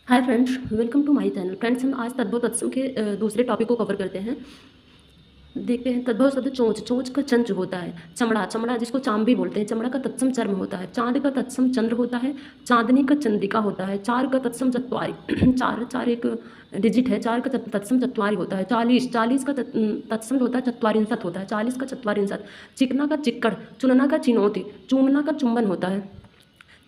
Hi friends, welcome to my channel. Friends, हम आज तद्भव तत्सम के दूसरे टॉपिक को कवर करते हैं। देखते हैं तद्भव शब्द चोंच। चोंच का चंच होता है चमड़ा। चमड़ा जिसको चाम भी बोलते हैं। चमड़ा का तत्सम चर्म होता है। चांद का तत्सम चंद्र होता है। चांदनी का चंद्रिका होता है। चार का तत्सम चत्वारी। चार चार एक डिजिट है। चार का तत्सम चत्वारी होता है। 40 40 का तत्सम होता है चत्वारिंशत होता है। 40 का चत्वारिंशत। चिकना का चिक्कड़। चुनना का चिनौती। चूमना का चुंबन होता है।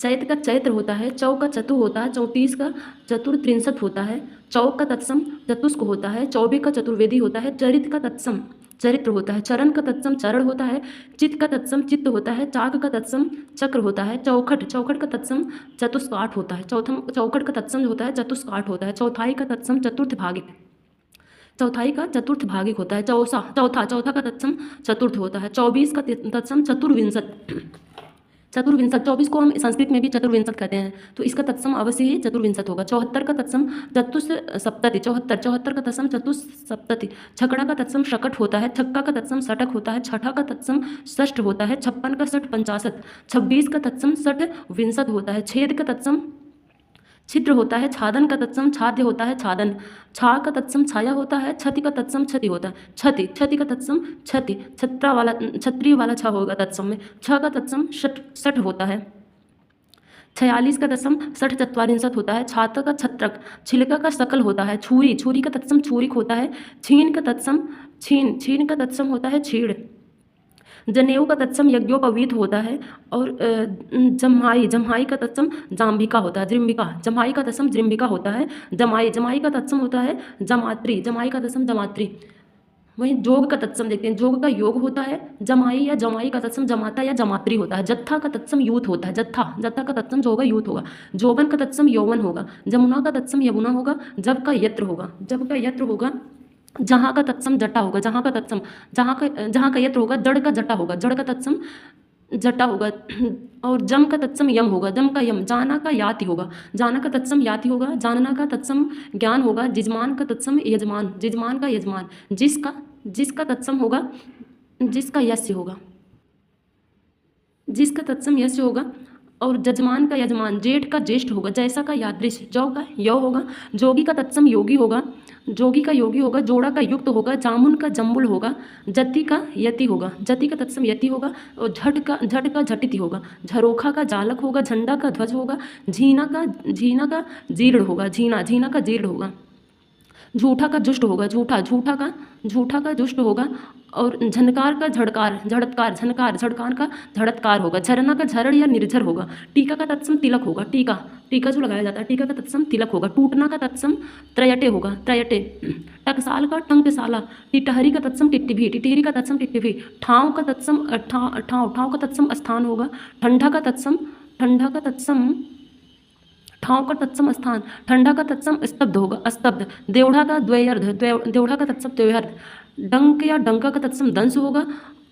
चैत का चैत्र होता है। चौ का चतु होता है। 34 का चतुर्त्रिंशत होता है। चौक का तत्सम चतुष्क होता है। चौबे का चतुर्वेदी होता है। चरित का तत्सम चरित्र होता है। चरण का तत्सम चरण होता है। चित्त का तत्सम चित्त होता है। चाक का तत्सम चक्र होता है। चौखट चौखट का तत्सम चतुष्काठ होता है। चौखट का तत्सम होता है चतुष्काठ होता है। चौथाई का तत्सम चतुर्थ भागिक। चौथाई का चतुर्थ भागिक होता है। चौथा चौथा का तत्सम चतुर्थ होता है। 24 का तत्सम चतुर्विंशत। चतुर्विंशत 24 को हम संस्कृत में भी चतुर्विंशत कहते हैं, तो इसका तत्सम अवश्य ही चतुर्विंशत होगा। 74 का तत्सम चतुस्सप्तति। चौहत्तर का तत्सम चतुस्सप्तति। छकड़ा का तत्सम शकट होता है। छक्का का तत्सम षटक होता है। छठा का तत्सम षष्ठ होता है। 56 का षट पंचाशत। 26 का तत्सम षट विंशत होता है। छेद का तत्सम छिद्र होता है। छादन का तत्सम छाद्य होता है। छादन। छा का तत्सम छाया होता है। छति का तत्सम छति होता है। छति छति का तत्सम छति। छत्रिय वाला छ होगा तत्सम में। छ का तत्सम षट षट होता है। 46 का तत्सम षठ चत्वारिंशत होता है। छात्र का छत्रक। छिलका का शकल होता है। छुरी छुरी का तत्सम छुरिक होता है। छीन का तत्सम छीन छीन का तत्सम होता है छीड़। जनेऊ का तत्सम यज्ञोपवीत होता है। और जम्हाई जम्हाई का तत्सम जाम्बिका होता है। जृम्बिका जम्हाई का तत्सम जृम्बिका होता है। जमाई जमाई का तत्सम होता है जमात्री। जमाई का तत्सम जमात्री। वहीं जोग का तत्सम देखते हैं। जोग का योग होता है। जमाई या जमाई का तत्सम जमाता या जमात्री होता है। जत्था का तत्सम यूथ होता है। जत्था जत्था का तत्सम जो होगा यूथ होगा। जोबन का तत्सम यौवन होगा। जमुना का तत्सम यमुना होगा। जब का यत्र होगा। जब का यत्र होगा। जहाँ का तत्सम जटा होगा। जहाँ का तत्सम जहाँ का यत्र होगा। जड़ का जटा होगा। जड़ का तत्सम जटा होगा। और जम का तत्सम यम होगा। जम का यम। जाना का याति होगा। जाना का तत्सम याति होगा। जानना का तत्सम ज्ञान होगा। जिजमान का तत्सम यजमान। जिजमान का यजमान। जिसका तत्सम होगा जिसका यस्य होगा। जिसका तत्सम यस्य होगा। और जजमान का यजमान। जेठ का ज्येष्ठ होगा। जैसा का यादृश। जौ का यौ होगा। जोगी का तत्सम योगी होगा। जोगी का योगी होगा। जोड़ा का युक्त होगा। जामुन का जम्बुल होगा। जति का यति होगा। जति का तत्सम यति होगा। और झट का झटिति होगा। झरोखा का जालक होगा। झंडा का ध्वज होगा। झीना का जीर्ण होगा। झीना का जीर्ण होगा। झूठा का जुष्ट होगा। झूठा का जुष्ट होगा। और झनकार का झड़कार। झड़कार का झड़त्कार होगा। झरना का झरण या निर्झर होगा। टीका का तत्सम तिलक होगा। टीका जो लगाया जाता है, टीका का तत्सम तिलक होगा। टूटना का तत्सम त्रयटे होगा। त्रयटे। टकसाल का टंकसाला। टिटहरी का तत्सम टिट्टिभी। टिटहरी का तत्सम टिट्टिभी। ठाव का तत्सम ठाव का तत्सम स्थान होगा। ठंडा का तत्सम ठाव का तत्सम स्थान। ठंडा का तत्सम स्तब्ध होगा। स्तब्ध। देवढ़ा का द्वयर्ध। देवढ़ा का तत्सम द्वयर्ध। डंक या डंका का तत्सम दंस होगा।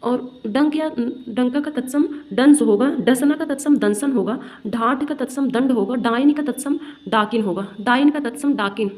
और डंका का तत्सम डंस होगा। डसना का तत्सम दंसन होगा। ढाट का तत्सम दंड होगा। डाइन का तत्सम डाकिन होगा। डाइन का तत्सम डाकिन।